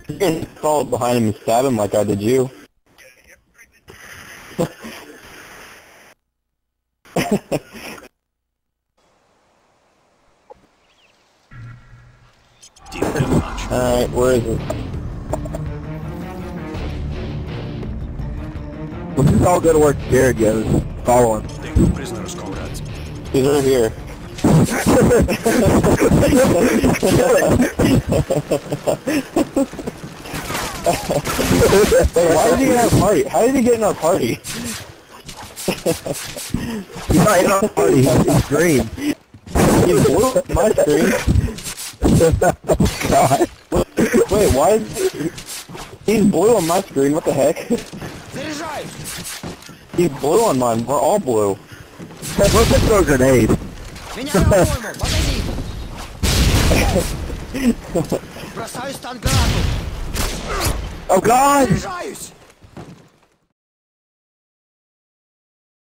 You can follow behind him and stab him like I did you. Alright, where is it? Let's just all go to where Jared goes. Follow him. He's right here. Wait, why did he get in our party? How did he get in our party? He's not in our party, he's green. He blew up my screen. Oh god. Wait, why is he's blue on my screen, what the heck? He's blue on mine, we're all blue. Let's just throw a grenade. Oh god!